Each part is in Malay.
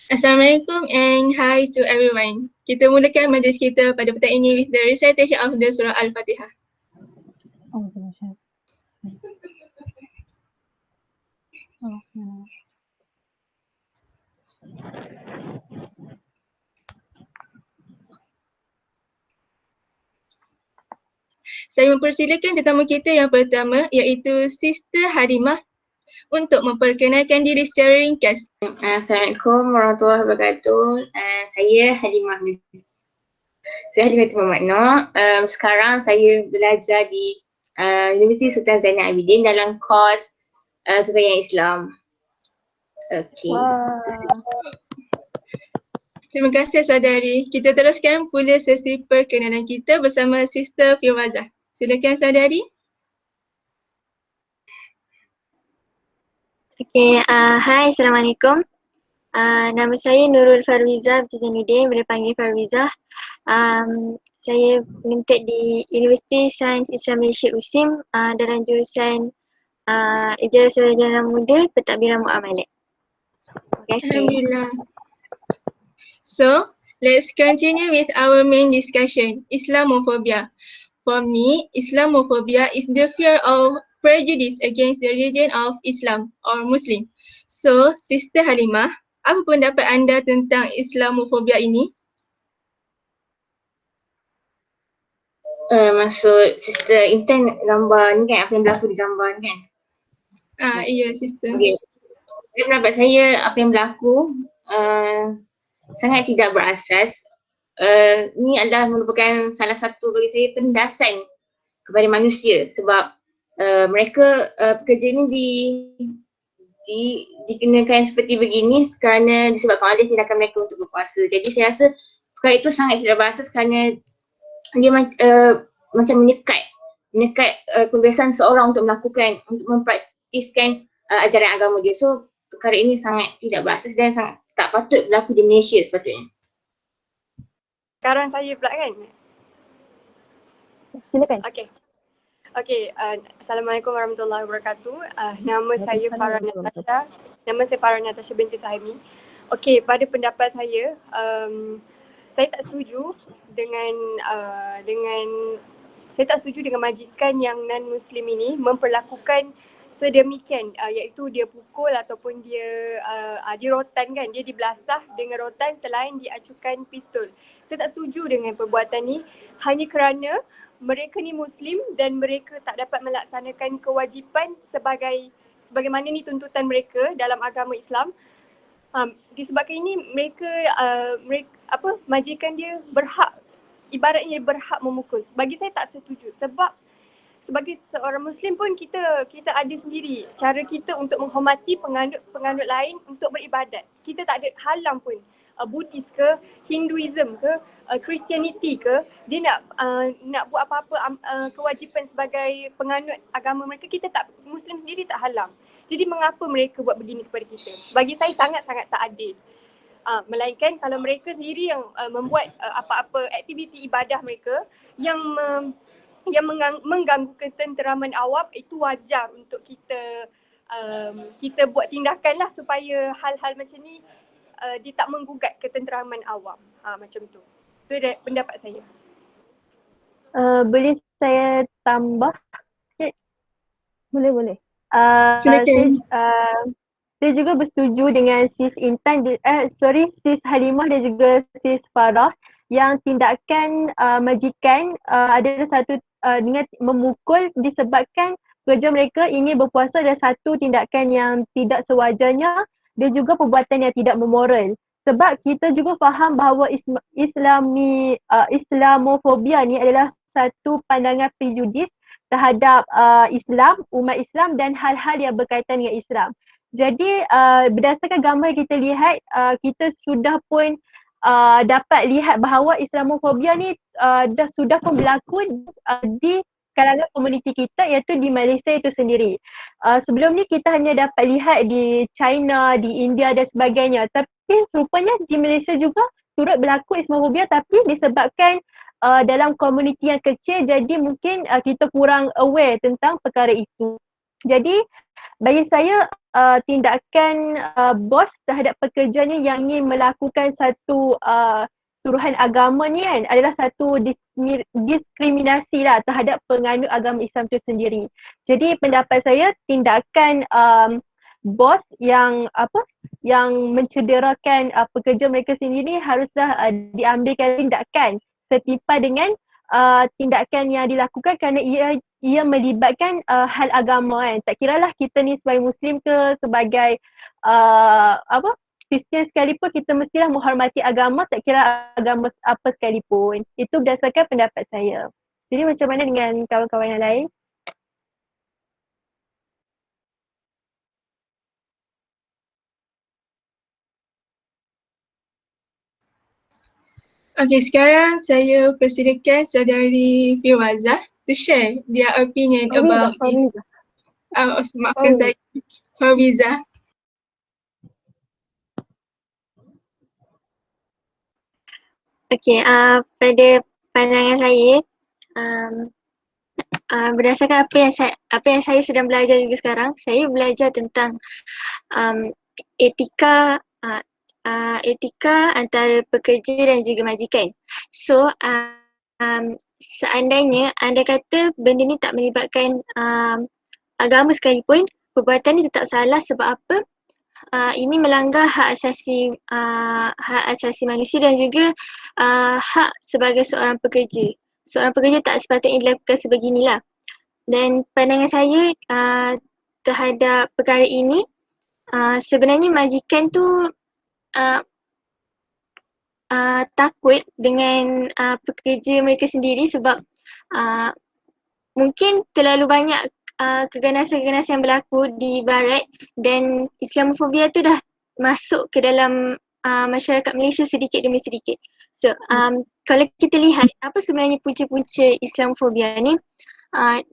Assalamualaikum and hi to everyone. Kita mulakan majlis kita pada petang ini with the recitation of the Surah Al-Fatihah. Saya mempersilakan tetamu kita yang pertama iaitu Sister Halimah untuk memperkenalkan diri secara ringkas. Assalamualaikum warahmatullahi wabarakatuh. Saya Halimah. Saya Halimah Muhammad Noor. Sekarang saya belajar di Universiti Sultan Zainal Abidin dalam kos Kekayaan Islam. Okey. Terima kasih saudari. Kita teruskan pula sesi perkenalan kita bersama Sister Firwazah. Silakan saudari. Okay, hai, Assalamualaikum. Nama saya Nurul Farwizah Zainuddin, boleh panggil Farwizah. Saya mentek di Universiti Sains Islam Malaysia USIM dalam jurusan Ijazah Sarjana Muda Pentadbiran Muamalat. Terima kasih. Alhamdulillah. So, let's continue with our main discussion, Islamophobia. For me, Islamophobia is the fear of prejudice against the religion of Islam or Muslim. So, Sister Halimah, apa pendapat anda tentang Islamophobia ini? Maksud Sister Intan gambar ni kan, apa yang berlaku di gambar ni kan? Iya, Sister. Okay. Pendapat saya apa yang berlaku sangat tidak berasas. Ini adalah merupakan salah satu bagi saya penindasan kepada manusia sebab mereka pekerja ini dikenakan seperti begini kerana disebabkan oleh tindakan mereka untuk berpuasa. Jadi saya rasa perkara itu sangat tidak berasas kerana dia macam menyekat kebiasaan seorang untuk mempraktiskan ajaran agama dia. So perkara ini sangat tidak berasas dan sangat tak patut berlaku di Malaysia sepatutnya. Sekarang saya pula kan? Silakan. Okey, Assalamualaikum warahmatullahi wabarakatuh. Nama saya Farah Natasha. Nama saya Farah Natasha binti Sahimi. Okey, pada pendapat saya tak setuju dengan saya tak setuju dengan majikan yang non-Muslim ini memperlakukan sedemikian, iaitu dia pukul ataupun dia rotan kan, dia dibelasah dengan rotan selain diacukan pistol. Saya tak setuju dengan perbuatan ni hanya kerana mereka ni Muslim dan mereka tak dapat melaksanakan kewajipan sebagaimana ni tuntutan mereka dalam agama Islam. Disebabkan ini mereka majikan dia ibaratnya berhak memukul. Bagi saya tak setuju sebab sebagai seorang Muslim pun kita ada sendiri cara kita untuk menghormati penganut lain untuk beribadat. Kita tak ada halang pun. Buddhis ke, Hinduism ke, Christianity ke, dia nak buat apa-apa kewajipan sebagai penganut agama mereka, Muslim sendiri tak halang. Jadi mengapa mereka buat begini kepada kita? Bagi saya sangat-sangat tak adil. Melainkan kalau mereka sendiri yang membuat apa-apa aktiviti ibadah mereka yang mengganggu ketenteraman awam, itu wajar untuk kita buat tindakan lah supaya hal-hal macam ni dia tak menggugat ketenteraman awam. Macam tu. Itu pendapat saya. Boleh saya tambah sikit? Boleh. Silakan. Saya juga bersetuju dengan Sis Intan, Sis Halimah dan juga Sis Farah yang tindakan majikan adalah satu dengan memukul disebabkan kerja mereka ingin berpuasa adalah satu tindakan yang tidak sewajarnya dan juga perbuatan yang tidak memoral. Sebab kita juga faham bahawa Islamofobia ni adalah satu pandangan prejudis terhadap Islam, umat Islam dan hal-hal yang berkaitan dengan Islam. Jadi berdasarkan gambar yang kita lihat, kita sudah pun dapat lihat bahawa Islamofobia ni sudah pun berlaku di kalangan komuniti kita, iaitu di Malaysia itu sendiri. Sebelum ni kita hanya dapat lihat di China, di India dan sebagainya. Tapi rupanya di Malaysia juga turut berlaku Islamofobia, tapi disebabkan dalam komuniti yang kecil, jadi mungkin kita kurang aware tentang perkara itu. Jadi bagi saya tindakan bos terhadap pekerjanya yang ingin melakukan satu suruhan agama ni kan adalah satu diskriminasi lah terhadap penganut agama Islam itu sendiri. Jadi pendapat saya tindakan bos yang yang mencederakan pekerja mereka sendiri haruslah diambilkan tindakan setimpal dengan tindakan yang dilakukan kerana ia melibatkan hal agama kan. Tak kiralah kita ni sebagai Muslim ke sebagai Kristian sekalipun, kita mestilah menghormati agama, tak kira agama apa sekalipun. Itu berdasarkan pendapat saya. Jadi macam mana dengan kawan-kawan yang lain? Okay, sekarang saya persilakan saudari Firwazah to share their opinion about this. Maafkan saya, Firwazah. Okay, pada pandangan saya, berdasarkan apa yang saya sedang belajar juga sekarang, saya belajar tentang etika antara pekerja dan juga majikan. So, seandainya anda kata benda ni tak melibatkan agama sekalipun, perbuatan ni tetap salah sebab apa? Ini melanggar hak asasi manusia dan juga hak sebagai seorang pekerja. Seorang pekerja tak sepatutnya dilakukan sebeginilah. Dan pandangan saya terhadap perkara ini, sebenarnya majikan tu takut dengan pekerja mereka sendiri sebab mungkin terlalu banyak keganasan-keganasan yang berlaku di barat dan Islamofobia tu dah masuk ke dalam masyarakat Malaysia sedikit demi sedikit. So, kalau kita lihat apa sebenarnya punca-punca Islamofobia ni,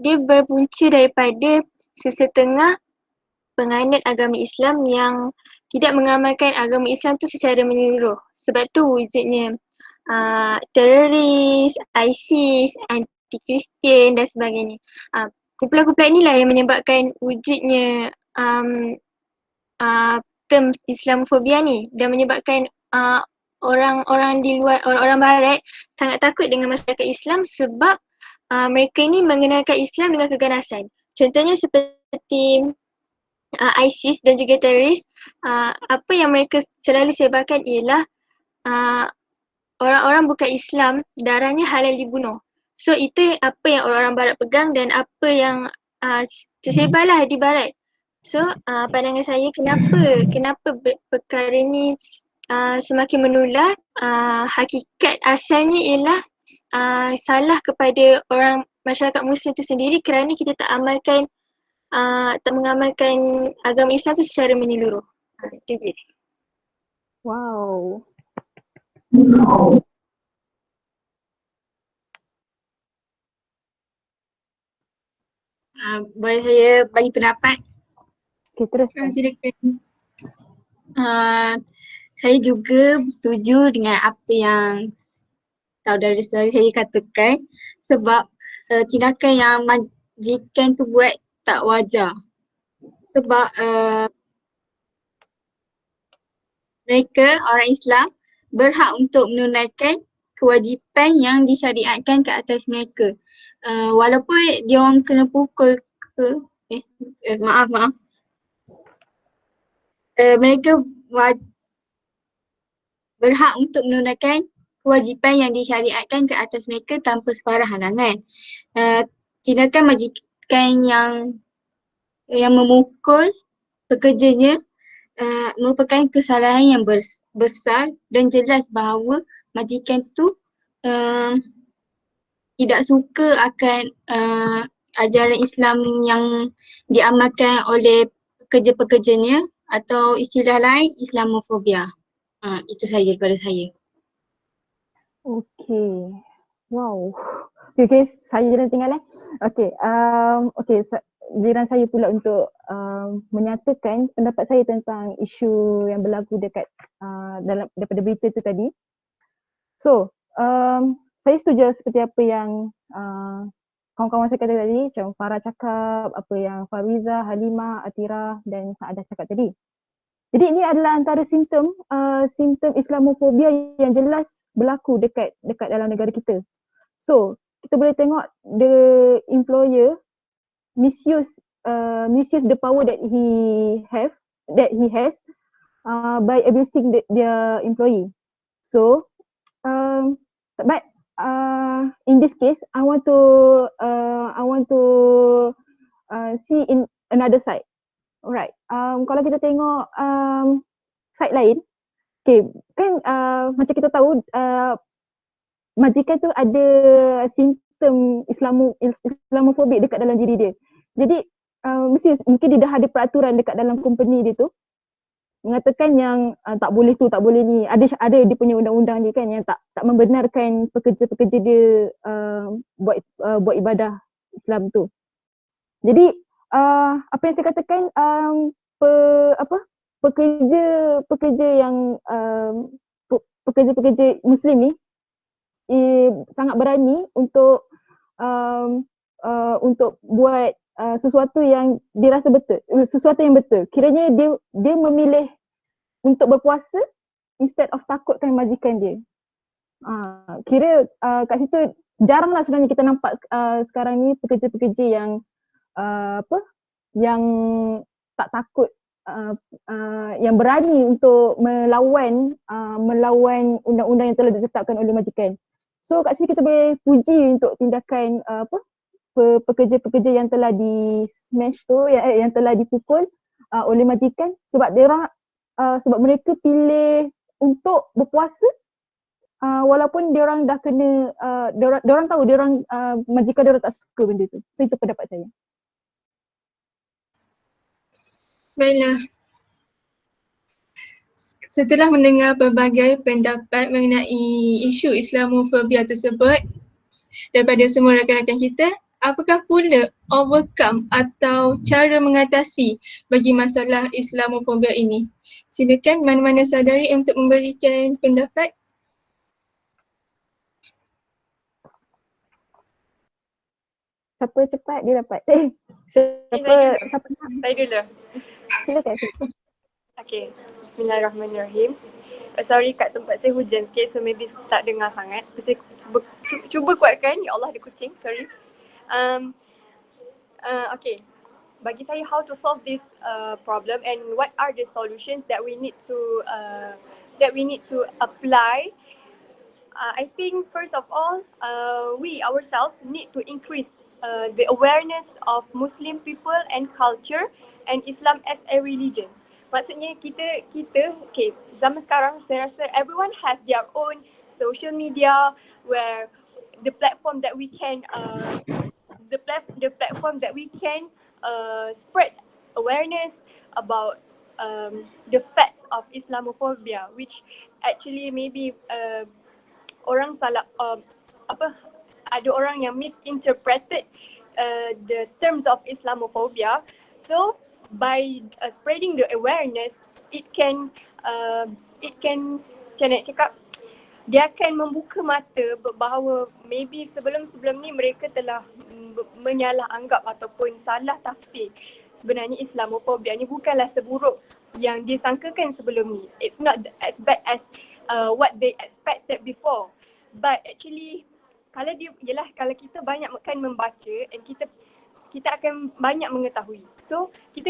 dia berpunca daripada sesetengah penganut agama Islam yang tidak mengamalkan agama Islam tu secara menyeluruh. Sebab tu wujudnya teroris, ISIS, anti-Kristian dan sebagainya. Kumpulan-kumpulan inilah yang menyebabkan wujudnya terms Islamofobia ni dan menyebabkan orang-orang di luar, orang-orang barat sangat takut dengan masyarakat Islam sebab mereka ini mengenalkan Islam dengan keganasan. Contohnya seperti ISIS dan juga teroris, apa yang mereka selalu sebarkan ialah orang-orang bukan Islam darahnya halal dibunuh. So itu apa yang orang-orang barat pegang dan apa yang tersebarlah di barat. So pandangan saya kenapa perkara ni semakin menular, hakikat asalnya ialah salah kepada orang masyarakat Muslim itu sendiri kerana kita tak mengamalkan agama Islam tu secara menyeluruh. Itu je. Wow. Boleh saya bagi pendapat? Okay, terus. Silakan. Saya juga setuju dengan apa yang saudara-saudara saya katakan sebab tindakan yang majikan tu buat tak wajar. Sebab mereka orang Islam berhak untuk menunaikan kewajipan yang disyariatkan ke atas mereka. Walaupun dia orang kena pukul ke maaf. Mereka berhak untuk menunaikan kewajipan yang disyariatkan ke atas mereka tanpa sebarang halangan. Tindakan majikan yang memukul pekerjanya merupakan kesalahan yang besar dan jelas bahawa majikan tu tidak suka akan ajaran Islam yang diamalkan oleh pekerja-pekerjanya atau istilah lain Islamofobia. Itu sahaja daripada saya. Okay. Wow. Okay, saya jangan tinggal Okay, giliran saya pula untuk menyatakan pendapat saya tentang isu yang berlaku dekat daripada berita tu tadi. So, saya setuju seperti apa yang kawan-kawan saya kata tadi, macam Farah cakap, apa yang Fariza, Halimah, Atira dan Saadah cakap tadi. Jadi ini adalah antara simptom Islamofobia yang jelas berlaku dekat dalam negara kita. So, kita boleh tengok the employer misuse the power that he has by abusing their employee. So, but in this case, I want to see in another side. Alright. Kalau kita tengok side lain, okay, kan macam kita tahu majikan tu ada simptom Islamofobik dekat dalam diri dia. Jadi mungkin dia dah ada peraturan dekat dalam company dia tu mengatakan yang tak boleh tu, tak boleh ni. Ada dia punya undang-undang ni kan yang tak membenarkan pekerja-pekerja dia buat ibadah Islam tu. Jadi apa yang saya katakan pekerja yang pekerja Muslim ni sangat berani untuk buat sesuatu yang dirasa betul, sesuatu yang betul. Kiranya dia memilih untuk berpuasa instead of takutkan majikan dia. Kira kat situ jaranglah sebenarnya kita nampak sekarang ni pekerja-pekerja yang yang tak takut, yang berani untuk melawan undang-undang yang telah ditetapkan oleh majikan. So kat sini kita boleh puji untuk tindakan pekerja-pekerja yang telah di smash tu, yang telah dipukul oleh majikan sebab mereka pilih untuk berpuasa walaupun diorang dah kena diorang tahu majikan diorang tak suka benda tu. So itu pendapat saya. Baiklah. Setelah mendengar pelbagai pendapat mengenai isu Islamofobia tersebut daripada semua rakan-rakan kita, apakah pula overcome atau cara mengatasi bagi masalah Islamofobia ini? Silakan mana-mana saudari untuk memberikan pendapat. Siapa cepat dia dapat. Siapa Saya dulu. silakan. Okay, bismillahirrahmanirrahim. Sorry kat tempat saya hujan sikit, so maybe tak dengar sangat. Saya cuba kuatkan, ya Allah ada kucing, sorry. Okay, bagi saya how to solve this problem and what are the solutions that we need to apply. I think first of all, we ourselves need to increase the awareness of Muslim people and culture and Islam as a religion. Maksudnya kita okay, zaman sekarang saya rasa everyone has their own social media where the platform that we can spread awareness about the facts of Islamophobia, which actually maybe orang salah ada orang yang misinterpreted the terms of Islamophobia. So by spreading the awareness, it can macam nak cakap, dia akan membuka mata bahawa maybe sebelum ni mereka telah menyalah anggap ataupun salah tafsir. Sebenarnya Islamophobia ni bukanlah seburuk yang disangkakan sebelum ni. It's not as bad as what they expected before. But actually kalau kita banyak kan membaca and kita akan banyak mengetahui. So kita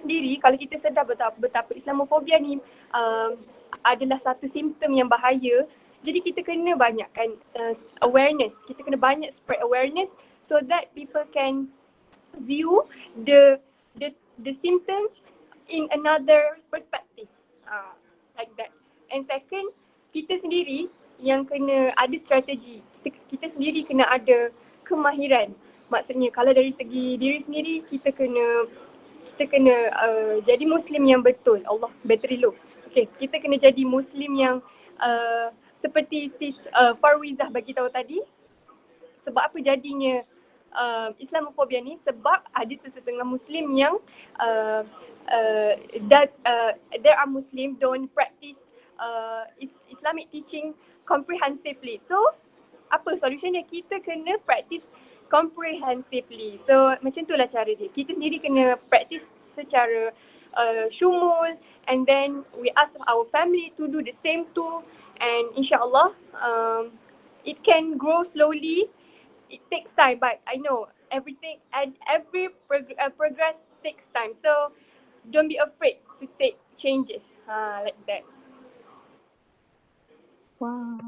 sendiri kalau kita sedar betapa Islamofobia ni adalah satu simptom yang bahaya, jadi kita kena banyakkan awareness. Kita kena banyak spread awareness so that people can view the symptom in another perspective. Like that. And second, kita sendiri yang kena ada strategi. Kita sendiri kena ada kemahiran. Maksudnya kalau dari segi diri sendiri, kita kena jadi Muslim yang betul. Allah, battery low. Okay, kita kena jadi Muslim yang seperti Sis Farwizah bagi tahu tadi. Sebab apa jadinya Islamofobia ni? Sebab ada sesetengah Muslim yang there are Muslim don't practice Islamic teaching comprehensively. So apa solutionnya? Kita kena practice comprehensively. So macam itulah cara dia. Kita sendiri kena practice secara syumul, and then we ask our family to do the same too, and insyaAllah it can grow slowly. It takes time, but I know everything and every progress takes time. So don't be afraid to take changes like that. Wow.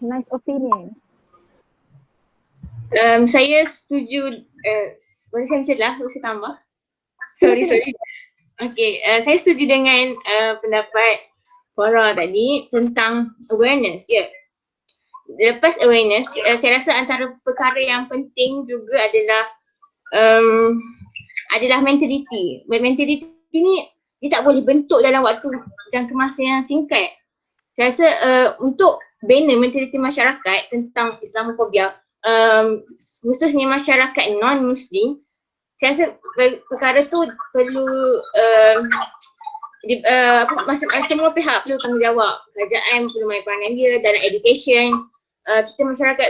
Nice opinion. Saya setuju, boleh saya macam lah, boleh saya tambah? Sorry. Okay, saya setuju dengan pendapat Farah tadi tentang awareness. Ya. Lepas awareness, saya rasa antara perkara yang penting juga adalah mentality. Mentality ni dia tak boleh bentuk dalam waktu jangka masa yang singkat. Saya rasa untuk bina mentaliti masyarakat tentang Islamofobia, khususnya masyarakat non-Muslim, saya rasa perkara tu perlu semua pihak perlu tanggungjawab. Kerajaan perlu main peranan dia dalam education. Kita masyarakat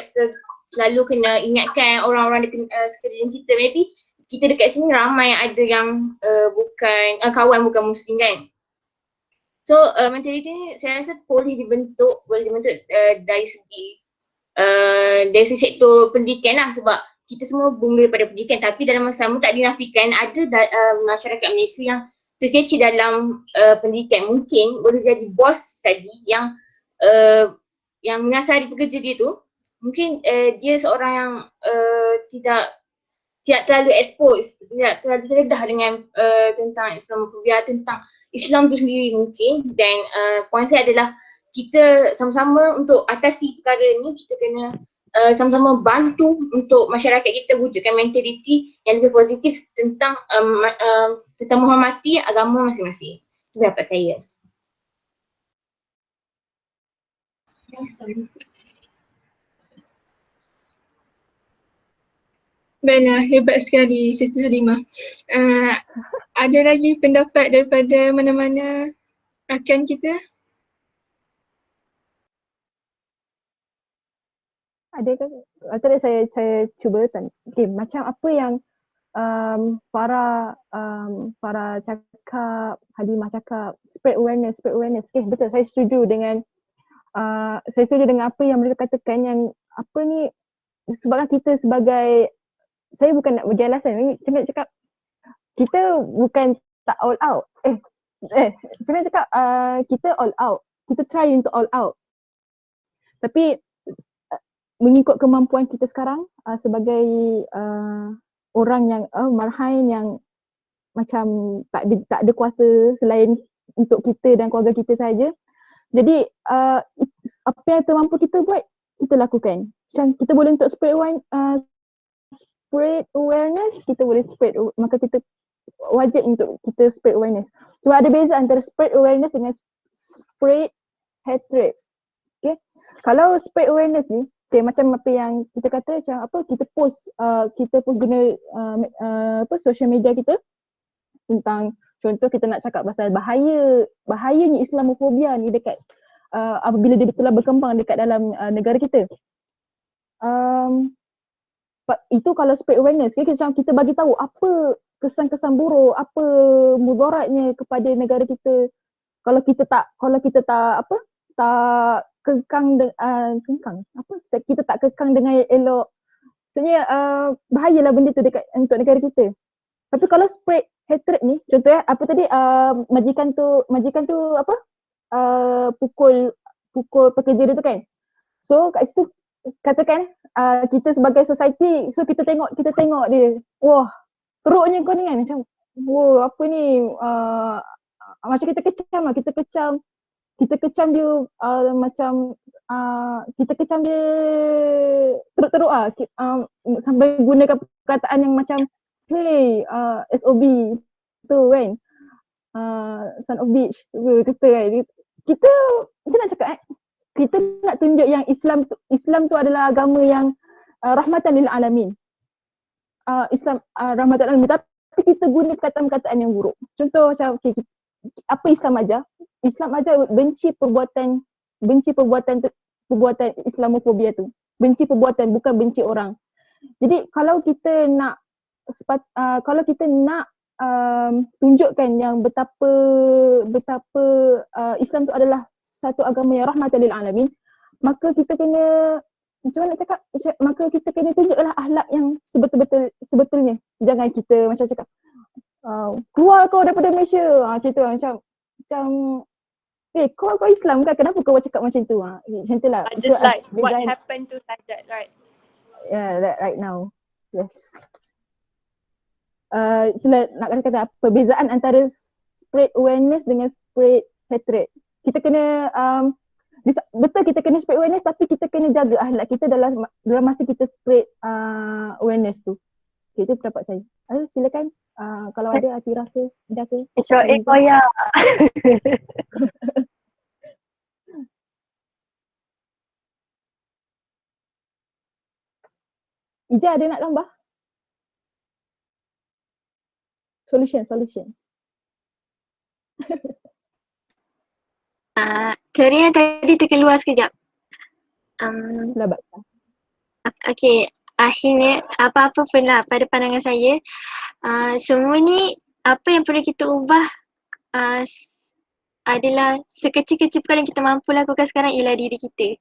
selalu kena ingatkan orang-orang di sekeliling kita. Maybe kita dekat sini ramai ada yang kawan bukan Muslim kan. So mentaliti ni saya rasa boleh dibentuk dari segi sektor pendidikan lah, sebab kita semua bermula daripada pendidikan, tapi dalam masa sama tak dinafikan ada masyarakat Malaysia yang tercecah dalam pendidikan. Mungkin boleh jadi bos tadi yang mengasari pekerja dia tu, mungkin dia seorang yang tidak terlalu expose, tidak terlalu terdedah dengan tentang Islamofobia, tentang Islam tu sendiri mungkin. Dan poin saya adalah kita sama-sama untuk atasi perkara ni, kita kena sama-sama bantu untuk masyarakat kita wujudkan mentaliti yang lebih positif tentang menghormati agama masing-masing. Itu pendapat saya. Benar, hebat sekali Sister Halimah. Ada lagi pendapat daripada mana-mana rakan kita? Ada ke? Tadi saya cuba tanya. Okay, macam apa yang Farah cakap, Halimah cakap, spread awareness. Okay, betul, saya setuju dengan apa yang mereka katakan, yang apa ni, sebabkan kita sebagai, saya bukan nak bagi alasan, saya nak cakap kita bukan tak all out. Saya nak cakap kita all out. Kita try untuk all out. Tapi mengikut kemampuan kita sekarang sebagai orang yang marhain yang macam tak ada kuasa selain untuk kita dan keluarga kita saja. Jadi apa yang termampu kita buat, kita lakukan. Macam kita boleh untuk spread awareness, kita boleh spread, maka kita wajib untuk kita spread awareness. Cuma ada beza antara spread awareness dengan spread hatred. Okay, kalau spread awareness ni, okay, macam apa yang kita kata, macam apa, kita post guna social media kita tentang, contoh kita nak cakap pasal bahayanya Islamofobia ni dekat apabila dia telah berkembang dekat dalam negara kita. Itu kalau spread awareness, kita bagi tahu apa kesan-kesan buruk, apa mudaratnya kepada negara kita kalau kita tak kita tak kekang dengan elok. Maksudnya bahayalah benda tu dekat untuk negara kita. Tapi kalau spread hatred ni, contoh apa tadi, majikan tu apa, pukul pekerja dia tu kan. So kat situ katakan kita sebagai society, so kita tengok dia, wah teruknya kau ni kan, macam wah apa ni, macam kita kecam dia macam kita kecam dia teruk sampai gunakan perkataan yang macam hey SOB tu kan, son of bitch kata kan. Kita macam nak cakap kita nak tunjuk yang Islam tu adalah agama yang rahmatan lil alamin. Islam rahmatan lil alamin, tapi kita guna perkataan-perkataan yang buruk. Contoh macam apa Islam ajar? Islam ajar benci perbuatan Islamofobia tu. benci perbuatan, bukan benci orang. Jadi kalau kita nak tunjukkan yang betapa Islam tu adalah satu agama yang rahmatan lil alamin, maka kita kena, macam mana nak cakap, maka kita kena tunjuklah akhlak yang sebetulnya. Jangan kita macam cakap keluar kau daripada Malaysia, gitu macam kau Islam kan, kenapa kau cakap macam tu, macam tu lah. Just like what happened to Sajat, right? Yeah, right now. Yes. Nak kata perbezaan antara spread awareness dengan spread hatred. Kita kena betul kita kena spread awareness, tapi kita kena jaga akhlak kita dalam masa kita spread awareness tu. Okay, itu pendapat saya. Silakan kalau ada Atira ke Ida ke. Israel Koya. Ija ada nak tambah? Solution. Teori yang tadi terkeluar sekejap. Labat. Okay, akhirnya apa-apa pun lah pada pandangan saya, semua ni apa yang perlu kita ubah adalah sekecil-kecil perkara yang kita mampu lakukan sekarang ialah diri kita.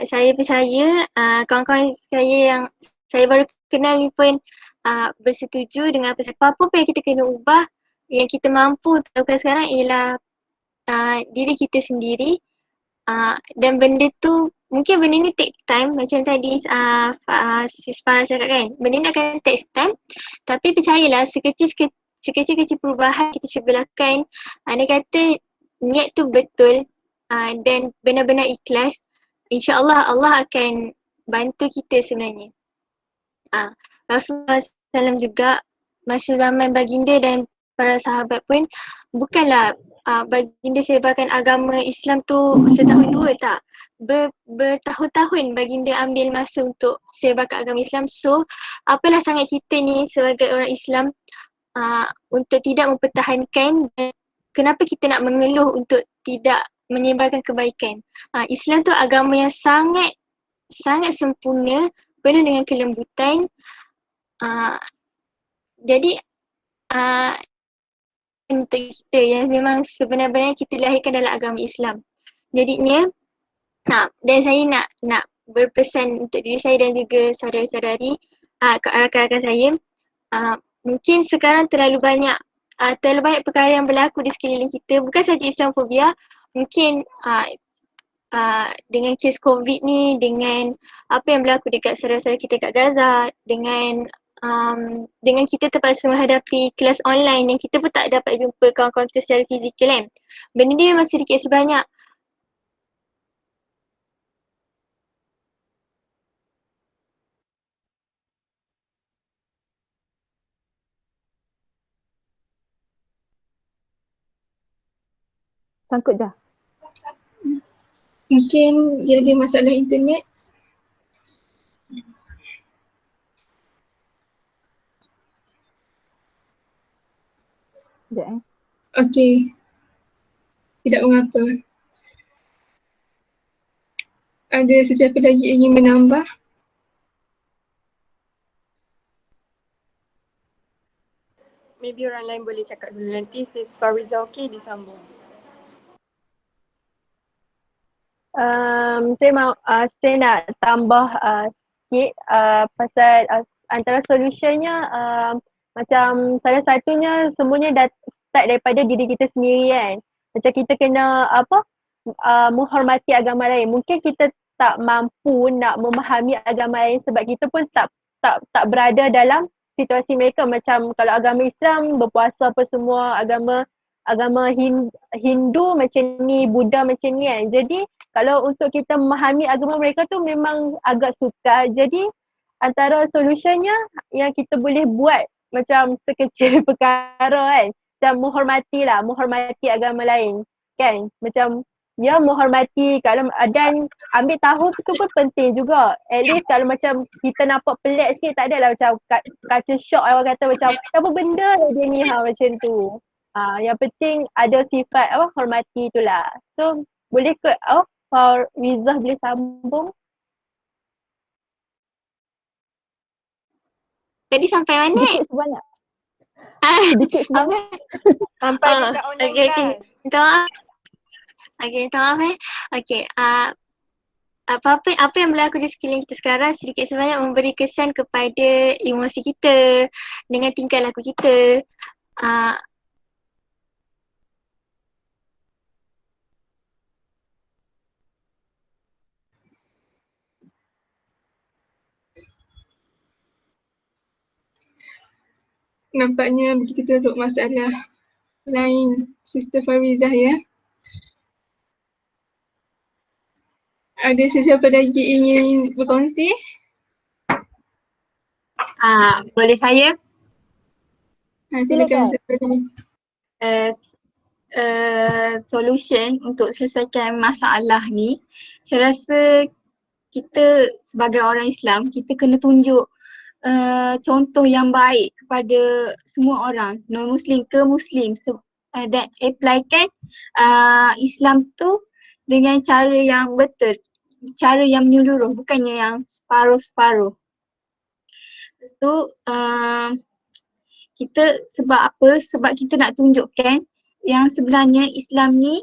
Saya percaya kawan-kawan saya yang saya baru kenal ni pun bersetuju dengan apa-apa yang kita kena ubah, yang kita mampu lakukan sekarang ialah diri kita sendiri. Dan benda tu, mungkin benda ni take time, macam tadi Sis Farah cakap kan, benda ni akan take time, tapi percayalah sekecil-kecil perubahan kita cuba lakukan, andai kata niat tu betul dan benar-benar ikhlas, insya-Allah Allah akan bantu kita sebenarnya. Rasulullah SAW juga masa zaman baginda dan para sahabat pun bukanlah baginda sebarkan agama Islam tu setahun dua, tak. Bertahun-tahun baginda ambil masa untuk sebarkan agama Islam. So apalah sangat kita ni sebagai orang Islam untuk tidak mempertahankan, dan kenapa kita nak mengeluh untuk tidak menyebarkan kebaikan. Islam tu agama yang sangat sempurna, penuh dengan kelembutan. Jadi untuk kita yang memang sebenarnya kita dilahirkan dalam agama Islam. Jadinya dan saya nak berpesan untuk diri saya dan juga saudara-saudari, ke rakan-rakan saya, mungkin sekarang terlalu banyak perkara yang berlaku di sekeliling kita, bukan saja Islamofobia, mungkin dengan kes COVID ni, dengan apa yang berlaku dekat saudara-saudara kita kat Gaza, dengan kita terpaksa menghadapi kelas online yang kita pun tak dapat jumpa kawan-kawan kita secara fizikal kan. Benda ni memang sedikit sebanyak Sangkut je. Mungkin dia ada masalah internet. Sekejap Okey. Tidak mengapa. Ada sesiapa lagi ingin menambah? Maybe orang lain boleh cakap dulu, nanti Sis Fariza okey disambung. Saya nak tambah sikit pasal antara solutionnya, macam salah satunya semuanya start daripada diri kita sendiri kan. Macam kita kena menghormati agama lain. Mungkin kita tak mampu nak memahami agama lain sebab kita pun tak berada dalam situasi mereka. Macam kalau agama Islam berpuasa apa semua, agama Hindu macam ni, Buddha macam ni kan. Jadi kalau untuk kita memahami agama mereka tu memang agak sukar. Jadi antara solutionnya yang kita boleh buat macam sekecil perkara kan, macam menghormati agama lain kan. Macam menghormati, kalau dan ambil tahu tu pun penting juga. At least kalau macam kita nampak pelik sikit, tak adalah macam kaca shock orang kata macam apa benda dia ni macam tu. Yang penting ada sifat hormati itulah. So boleh ke Rizah boleh sambung? Tadi sampai mana? Sedikit sebanyak. Ah, Sedikit apa? sebanyak. Sampai dekat online Okay, class. minta maaf. Okay, minta maaf Okay, apa yang berlaku di sekeliling kita sekarang sedikit sebanyak memberi kesan kepada emosi kita dengan tingkah laku kita. Uh, Nampaknya begitu teruk masalah lain Sister Farizah ya. Ada sesiapa lagi ingin berkongsi? boleh saya? Silakan Silakan. Sister Farizah. Solution untuk selesaikan masalah ni, saya rasa kita sebagai orang Islam, kita kena tunjuk contoh yang baik kepada semua orang, non-Muslim ke Muslim, dan applykan Islam tu dengan cara yang betul, cara yang menyeluruh, bukannya yang separuh-separuh. Lepas tu kita sebab apa? Sebab kita nak tunjukkan yang sebenarnya Islam ni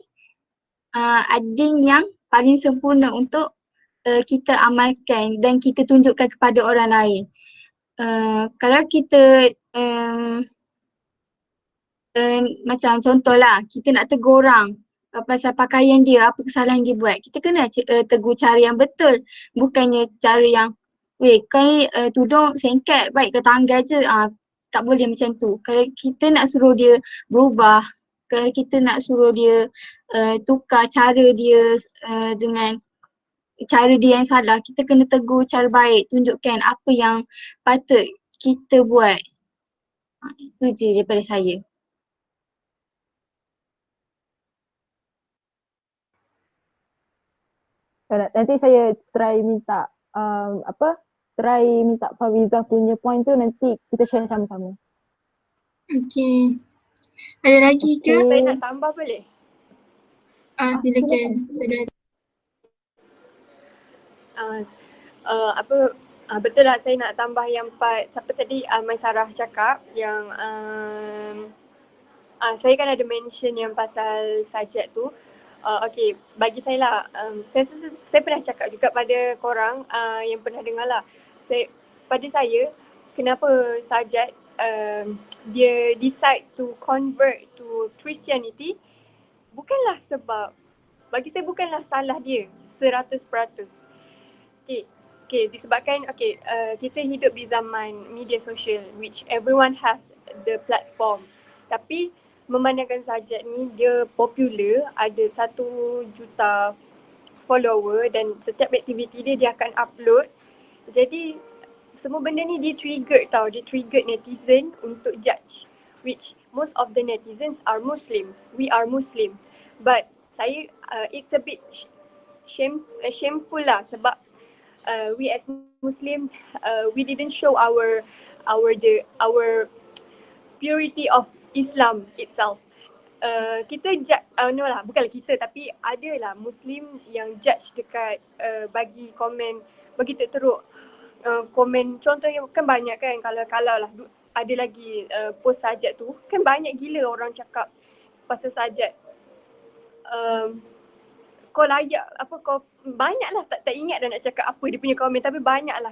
adin yang paling sempurna untuk kita amalkan dan kita tunjukkan kepada orang lain. Kalau kita macam contohlah, kita nak tegur orang pasal pakaian dia, apa kesalahan dia buat, kita kena tegur cara yang betul, bukannya cara yang weh kau ni tudung sengket, baik ke tanggal je, tak boleh macam tu. Kalau kita nak suruh dia berubah, kalau kita nak suruh dia tukar cara dia dengan cara dia yang salah, kita kena tegur cara baik, tunjukkan apa yang patut kita buat. Itu je daripada saya. Nanti saya try minta try minta Farizah punya point tu, nanti kita share sama-sama. Okey. Ada lagi ke? Saya nak tambah boleh? Silakan. Saudara. Betul lah, saya nak tambah yang part siapa tadi Maisarah cakap yang saya kan ada mention yang pasal sajad tu. Okay, bagi saya lah, saya pernah cakap juga pada korang yang pernah dengar lah. Pada saya, kenapa sajad dia decide to convert to Christianity, bukanlah sebab, bagi saya bukanlah salah dia 100%. Okay, disebabkan kita hidup di zaman media sosial which everyone has the platform. Tapi memandangkan sajad ni dia popular, ada 1 juta follower dan setiap aktiviti dia akan upload. Jadi semua benda ni dia trigger netizen untuk judge, which most of the netizens are Muslims. We are Muslims. But saya it's a bit shameful lah sebab we as Muslim we didn't show our purity of Islam itself. Kita bukanlah kita, tapi adalah Muslim yang judge dekat bagi komen, bagi teruk komen. Contohnya kan banyak kan, kalau lah ada lagi post sajad tu kan banyak gila orang cakap pasal sajad. Kau layak kau banyaklah, tak ingat dah nak cakap apa dia punya komen, tapi banyaklah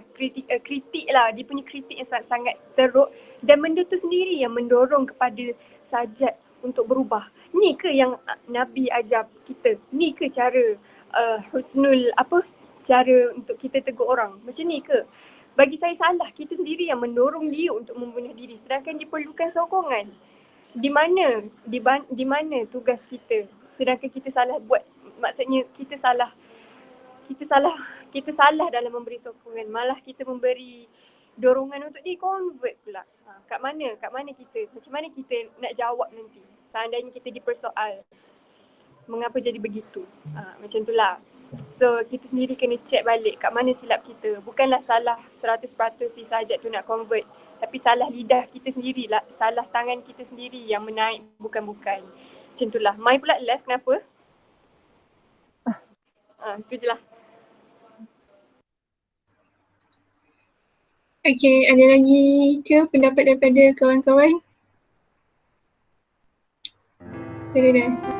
kritik lah, dia punya kritik yang sangat teruk, dan benda tu sendiri yang mendorong kepada sajad untuk berubah. Ni ke yang Nabi ajar kita? Ni ke cara cara untuk kita tegur orang? Macam ni ke? Bagi saya salah, kita sendiri yang mendorong dia untuk membunuh diri sedangkan dia perlukan sokongan. Di mana tugas kita sedangkan kita salah buat, maksudnya kita salah dalam memberi sokongan, malah kita memberi dorongan untuk dia convert pula. Kat mana kita, macam mana kita nak jawab nanti seandainya kita dipersoal mengapa jadi begitu. Macam itulah. So kita sendiri kena check balik kat mana silap kita. Bukanlah salah 100% si sajad tu nak convert, tapi salah lidah kita sendiri lah, salah tangan kita sendiri yang menaik bukan-bukan. Macam itulah. Mai pula left, kenapa? Itu je lah. Okey, ada lagi ke pendapat daripada kawan-kawan? Sudah dah.